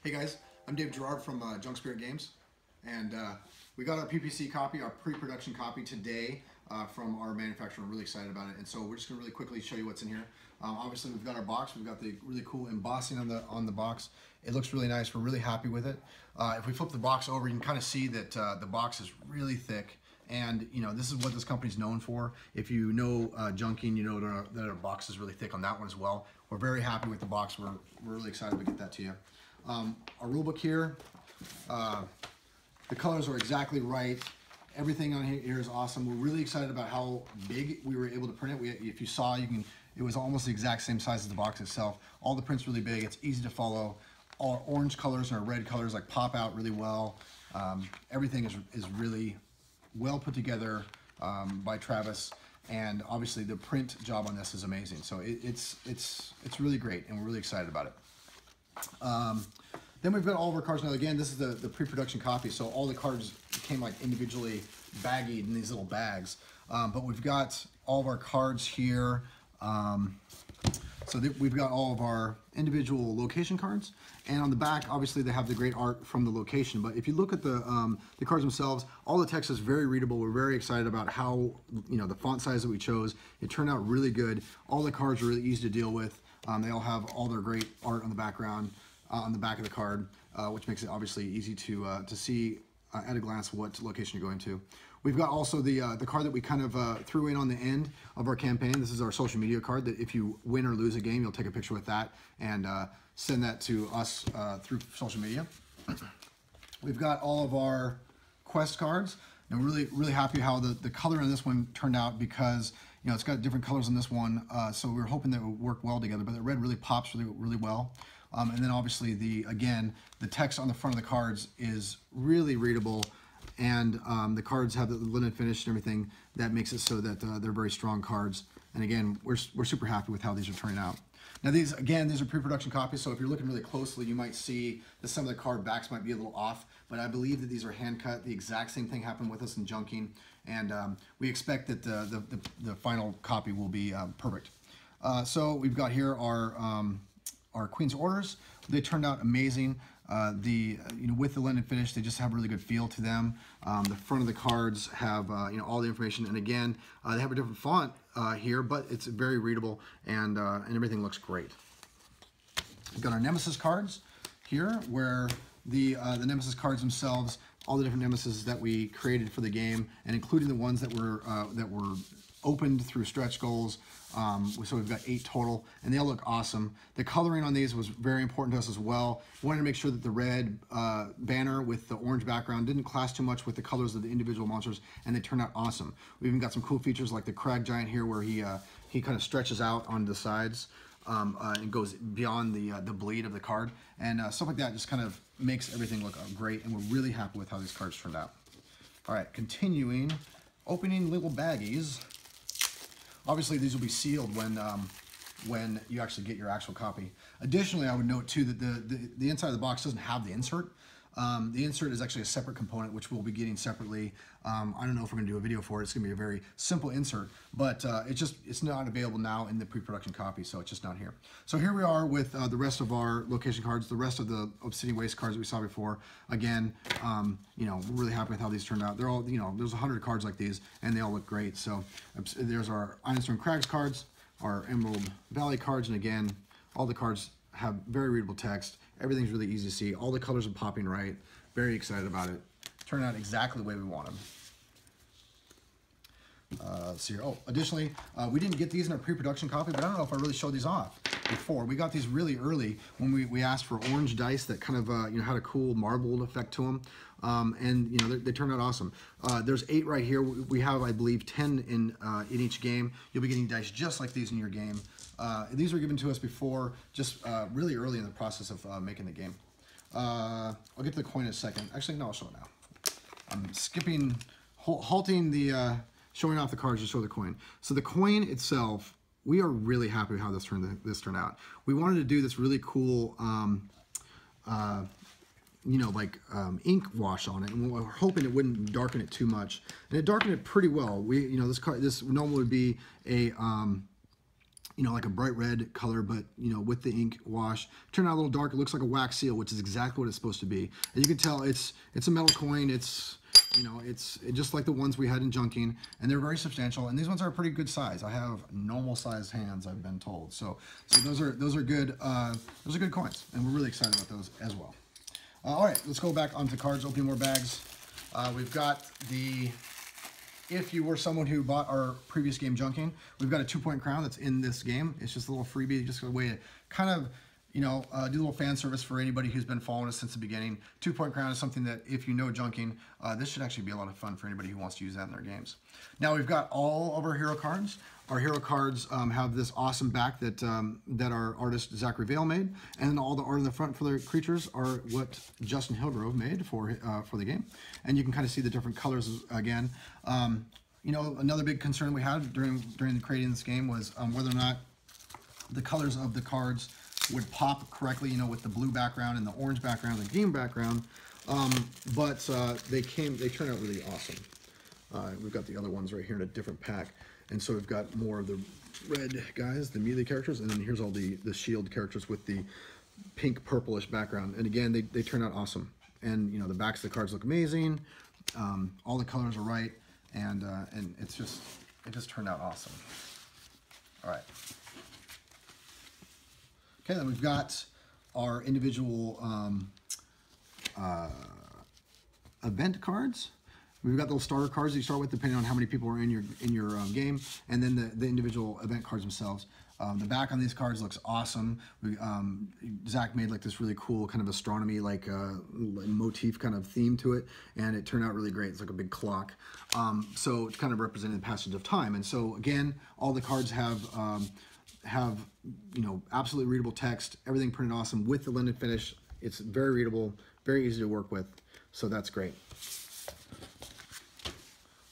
Hey guys, I'm Dave Gerard from Junk Spirit Games, and we got our PPC copy, our pre-production copy today from our manufacturer. I'm really excited about it, and so we're just gonna really quickly show you what's in here. Obviously, we've got our box. We've got the really cool embossing on the box. It looks really nice. We're really happy with it. If we flip the box over, you can kind of see that the box is really thick. And you know, this is what this company's known for. If you know junking, you know that our box is really thick on that one as well. We're very happy with the box. We're really excited to get that to you. Our rule book here, the colors are exactly right. Everything on here is awesome. We're really excited about how big we were able to print it. If you saw, it was almost the exact same size as the box itself. All the print's really big. It's easy to follow. All our orange colors and our red colors like pop out really well. Everything is really well put together by Travis, and obviously the print job on this is amazing. So it's really great, and we're really excited about it. Then we've got all of our cards. Now again, this is the pre-production copy, so all the cards came like individually baggied in these little bags. But we've got all of our cards here. We've got all of our individual location cards, and on the back, obviously, they have the great art from the location. But if you look at the cards themselves, all the text is very readable. We're very excited about how, the font size that we chose. It turned out really good. All the cards are really easy to deal with. They all have all their great art on the background, on the back of the card, which makes it obviously easy to see at a glance what location you're going to. We've got also the card that we kind of threw in on the end of our campaign. This is our social media card that if you win or lose a game, you'll take a picture with that and send that to us through social media. We've got all of our quest cards. And we're really happy how the color on this one turned out, because it's got different colors on this one, so we were hoping that it would work well together. But the red really pops really well. And then obviously the text on the front of the cards is really readable, and the cards have the linen finish and everything that makes it so that they're very strong cards. And again, we're super happy with how these are turning out. Now these are pre-production copies, so if you're looking really closely, you might see that some of the card backs might be a little off, but I believe that these are hand cut. The exact same thing happened with us in junking, and we expect that the final copy will be perfect. So we've got here our Queen's Orders. They turned out amazing. With the linen finish, they just have a really good feel to them. The front of the cards have all the information, and again, they have a different font here, but it's very readable, and everything looks great. We've got our Nemesis cards here, where the Nemesis cards themselves, all the different Nemesis that we created for the game, and including the ones that were opened through stretch goals. So we've got 8 total, and they all look awesome. The coloring on these was very important to us as well. We wanted to make sure that the red banner with the orange background didn't clash too much with the colors of the individual monsters, and they turned out awesome. We even got some cool features like the Crag Giant here, where he kind of stretches out on the sides and goes beyond the bleed of the card, and stuff like that just kind of makes everything look great, and we're really happy with how these cards turned out. All right, continuing, opening little baggies. Obviously, these will be sealed when you actually get your actual copy. Additionally, I would note too that the inside of the box doesn't have the insert. The insert is actually a separate component, which we'll be getting separately. I don't know if we're going to do a video for it. It's going to be a very simple insert, but it's not available now in the pre-production copy, so it's just not here. So here we are with the rest of our location cards, the rest of the Obsidian Waste cards that we saw before. Again, we're really happy with how these turned out. They're all, there's 100 cards like these, and they all look great. So there's our Ironstone Crags cards, our Emerald Valley cards, and again, all the cards have very readable text. Everything's really easy to see. All the colors are popping right. Very excited about it. Turned out exactly the way we want them. Let's see here. Oh, additionally, we didn't get these in our pre-production copy, but I don't know if I really showed these off before. We got these really early when we asked for orange dice that kind of had a cool marbled effect to them, and they turned out awesome. There's 8 right here. We have, I believe, 10 in each game. You'll be getting dice just like these in your game. These were given to us before, just really early in the process of making the game. I'll get to the coin in a second. Actually, no, I'll show it now. I'm skipping, halting the showing off the cards to show the coin. So the coin itself, we are really happy with how this turned out. We wanted to do this really cool, ink wash on it, and we were hoping it wouldn't darken it too much, and it darkened it pretty well. This normally would be a you know, like a bright red color, but, you know, with the ink wash. Turned out a little dark. It looks like a wax seal, which is exactly what it's supposed to be. And you can tell it's a metal coin. It's, you know, it's just like the ones we had in junking, and they're very substantial. And these ones are a pretty good size. I have normal sized hands, I've been told. So those are good coins, and we're really excited about those as well. All right, let's go back onto cards, opening more bags. We've got the, if you were someone who bought our previous game junking, we've got a 2-point crown that's in this game. It's just a little freebie, just a way to kind of, you know, do a little fan service for anybody who's been following us since the beginning. 2-point crown is something that, if you know junking, this should actually be a lot of fun for anybody who wants to use that in their games. Now we've got all of our hero cards. Our hero cards have this awesome back that that our artist Zachary Vale made, and then all the art in the front for the creatures are what Justin Hillgrove made for the game. And you can kind of see the different colors again. You know, another big concern we had during the creating this game was whether or not the colors of the cards would pop correctly, you know, with the blue background and the orange background and the green background. But they turned out really awesome. We've got the other ones right here in a different pack. And so we've got more of the red guys, the melee characters, and then here's all the shield characters with the pink purplish background. And again, they turn out awesome. And you know, the backs of the cards look amazing. All the colors are right, and it just turned out awesome. All right. Okay, then we've got our individual event cards. We've got those starter cards that you start with depending on how many people are in your game, and then the individual event cards themselves. The back on these cards looks awesome. Zach made like this really cool kind of astronomy like motif kind of theme to it, and it turned out really great. It's like a big clock. So it's kind of representing the passage of time. And so again, all the cards have you know, absolutely readable text, everything printed awesome with the linen finish. It's very readable, very easy to work with. So that's great.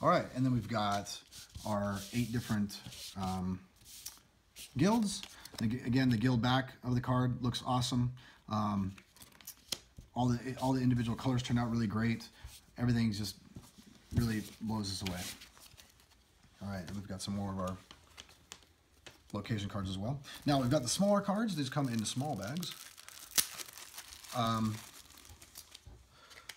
All right, and then we've got our 8 different guilds. And again, the guild back of the card looks awesome. All the individual colors turned out really great. Everything just really blows us away. All right, and we've got some more of our location cards as well. Now we've got the smaller cards. These come in small bags.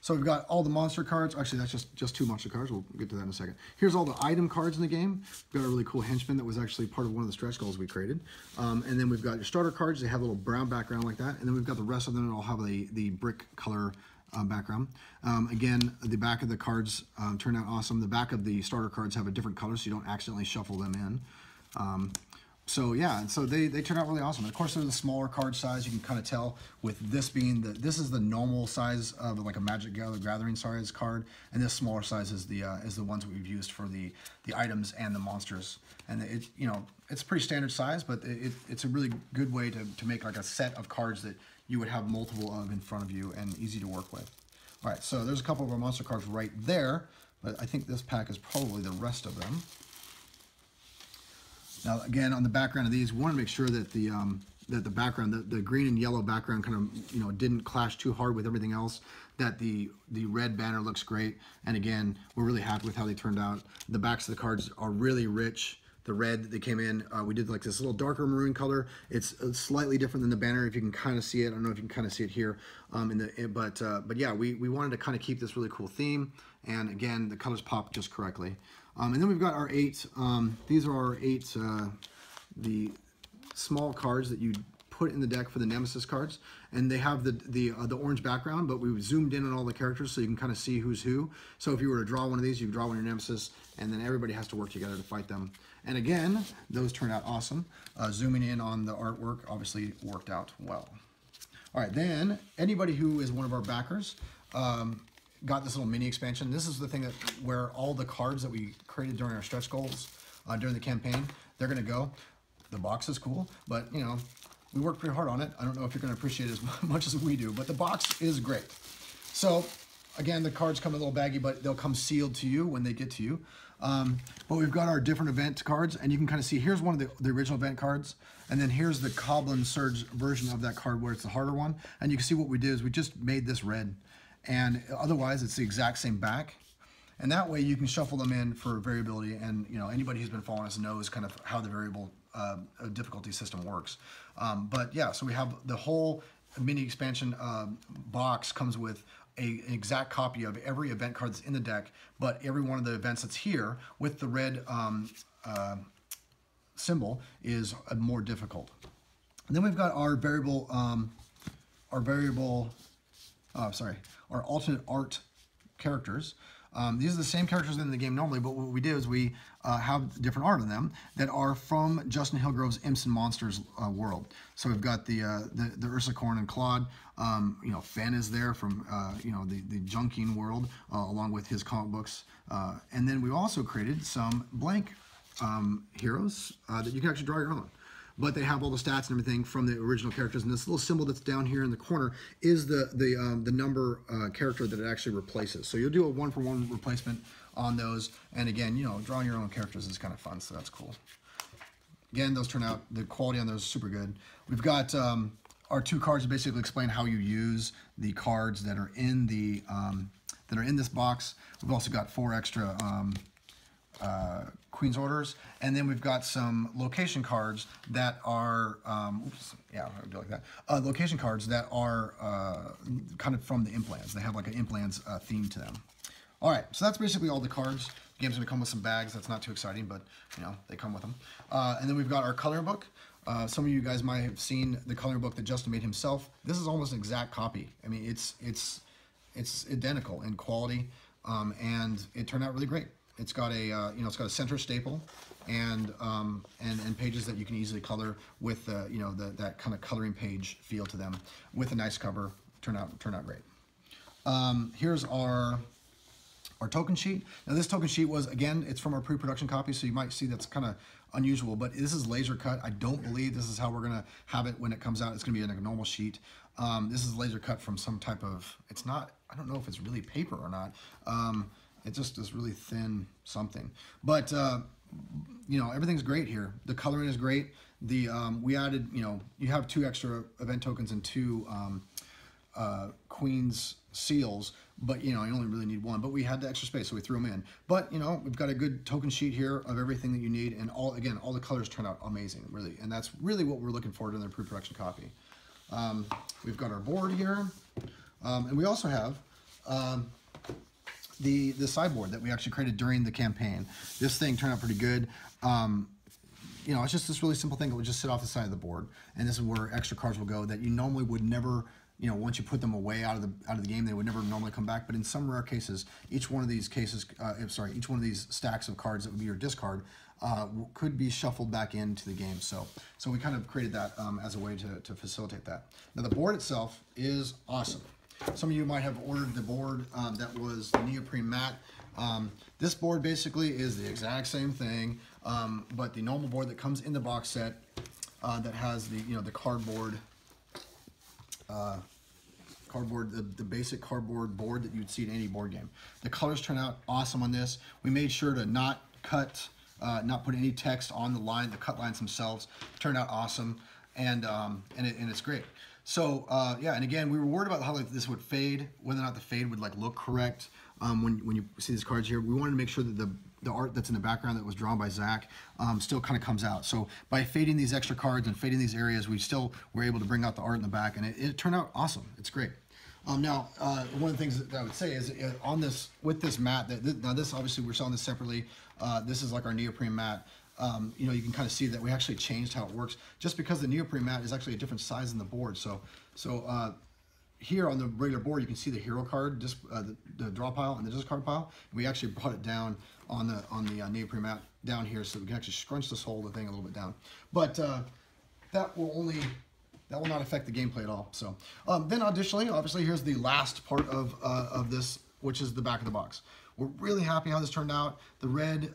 So we've got all the monster cards. Actually, that's just 2 monster cards. We'll get to that in a second. Here's all the item cards in the game. We've got a really cool henchman that was actually part of one of the stretch goals we created. And then we've got your starter cards. They have a little brown background like that. And then we've got the rest of them that all have the brick color background. Again, the back of the cards turned out awesome. The back of the starter cards have a different color so you don't accidentally shuffle them in. So yeah, and so they turn out really awesome. And of course, they're the smaller card size. You can kind of tell with this being this is the normal size of like a Magic Gathering size card, and this smaller size is the ones that we've used for the items and the monsters. And it, you know, it's pretty standard size, but it's a really good way to make like a set of cards that you would have multiple of in front of you and easy to work with. All right, so there's a couple of our monster cards right there, but I think this pack is probably the rest of them. Now, again, on the background of these, we want to make sure that the background, the green and yellow background kind of, you know, didn't clash too hard with everything else, that the red banner looks great. And again, we're really happy with how they turned out. The backs of the cards are really rich. The red that they came in, we did like this little darker maroon color. It's slightly different than the banner, if you can kind of see it. I don't know if you can kind of see it here, but yeah, we wanted to kind of keep this really cool theme. And again, the colors pop just correctly. And then we've got our 8, these are our 8, the small cards that you put in the deck for the Nemesis cards. And they have the orange background, but we zoomed in on all the characters so you can kind of see who's who. So if you were to draw one of these, you draw one of your Nemesis, and then everybody has to work together to fight them. And again, those turned out awesome. Zooming in on the artwork obviously worked out well. All right, then anybody who is one of our backers, got this little mini expansion. This is the thing where all the cards that we created during our stretch goals during the campaign, they're going to go. The box is cool, but you know, we worked pretty hard on it. I don't know if you're going to appreciate it as much as we do, but the box is great. So again, the cards come a little baggy, but they'll come sealed to you when they get to you. But we've got our different event cards, and you can kind of see here's one of the original event cards, and then here's the Goblin Surge version of that card where it's the harder one. And you can see what we did is we just made this red. And otherwise, it's the exact same back. And that way you can shuffle them in for variability. And you know, anybody who's been following us knows kind of how the variable difficulty system works. But yeah, so we have the whole mini expansion box comes with an exact copy of every event card that's in the deck, but every one of the events that's here with the red symbol is more difficult. And then we've got our our alternate art characters. These are the same characters in the game normally, but what we did is we have different art on them that are from Justin Hillgrove's Imps and Monsters world. So we've got the Ursicorn and Claude. You know, Fen is there from you know, the Junking world, along with his comic books. And then we also created some blank heroes that you can actually draw your own. But they have all the stats and everything from the original characters. And this little symbol that's down here in the corner is the number character that it actually replaces. So you'll do a one-for-one replacement on those. And again, you know, drawing your own characters is kind of fun, so that's cool. Again, those turn out, the quality on those is super good. We've got our 2 cards that basically explain how you use the cards that are in the this box. We've also got 4 extra Queen's Orders, and then we've got some location cards that are, oops, yeah, I'll do it like that. Location cards that are kind of from the Imp Lands. They have like an Imp Lands theme to them. All right, so that's basically all the cards. The game's gonna come with some bags. That's not too exciting, but you know, they come with them. And then we've got our coloring book. Some of you guys might have seen the coloring book that Justin made himself. This is almost an exact copy. I mean, it's identical in quality, and it turned out really great. It's got a you know, it's got a center staple and pages that you can easily color with you know, that kind of coloring page feel to them with a nice cover. Turned out great. Here's our token sheet. Now this token sheet was, again, it's from our pre-production copy, so you might see that's kind of unusual, but this is laser cut. I don't believe this is how we're gonna have it when it comes out. It's gonna be in a normal sheet. This is laser cut from some type of, it's not, I don't know if it's really paper or not. It just is really thin something. But, you know, everything's great here. The coloring is great. The we added, you know, you have 2 extra event tokens and 2 Queen's seals, but, you know, you only really need 1. But we had the extra space, so we threw them in. But, you know, we've got a good token sheet here of everything that you need, and all the colors turn out amazing, really. And that's really what we're looking for in the pre-production copy. We've got our board here, and we also have the sideboard that we actually created during the campaign. This thing turned out pretty good. You know, it's just this really simple thing that would just sit off the side of the board, and this is where extra cards will go that you normally would never, you know, once you put them away out of the game, they would never normally come back. But in some rare cases, each one of these cases, each one of these stacks of cards that would be your discard could be shuffled back into the game. So we kind of created that as a way to facilitate that. Now the board itself is awesome. Some of you might have ordered the board that was the neoprene matte. This board basically is the exact same thing, but the normal board that comes in the box set that has the, you know, the cardboard, the basic cardboard board that you'd see in any board game. The colors turn out awesome on this. We made sure to not put any text on the line, the cut lines themselves. Turned out awesome, and it's great. So yeah, and again, we were worried about how like this would fade, whether or not the fade would like look correct when you see these cards here. We wanted to make sure that the art that's in the background that was drawn by Zach still kind of comes out. So by fading these extra cards and fading these areas, we still were able to bring out the art in the back, and it turned out awesome. It's great. Now, one of the things that I would say is on this, with this mat, now this obviously we're selling this separately. This is like our neoprene mat. You know, you can kind of see that we actually changed how it works just because the neoprene mat is actually a different size than the board. So here on the regular board, you can see the hero card, just the draw pile and the discard pile. We actually brought it down on the neoprene mat down here so we can actually scrunch this whole thing a little bit down. But that will not affect the gameplay at all. So then additionally, obviously, here's the last part of this, which is the back of the box. We're really happy how this turned out. The red,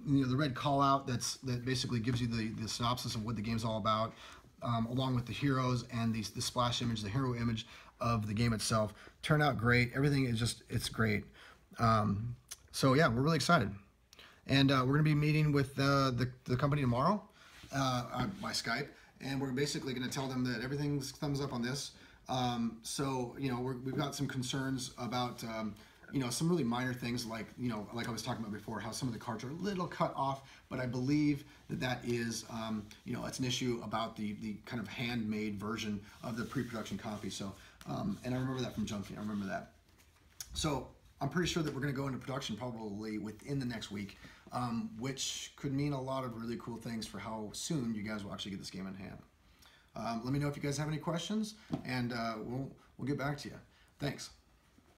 you know, the red call out that basically gives you the synopsis of what the game's all about, along with the heroes and the splash image, the hero image of the game itself, turned out great. Everything is just, it's great. So yeah, we're really excited, and we're gonna be meeting with the company tomorrow by Skype, and we're basically gonna tell them that everything's thumbs up on this. So you know, we've got some concerns about you know, some really minor things like, you know, like I was talking about before, how some of the cards are a little cut off, but I believe that that is, you know, it's an issue about the kind of handmade version of the pre-production copy. So, and I remember that from Junkie, I remember that. So I'm pretty sure that we're going to go into production probably within the next week, which could mean a lot of really cool things for how soon you guys will actually get this game in hand. Let me know if you guys have any questions, and we'll get back to you. Thanks.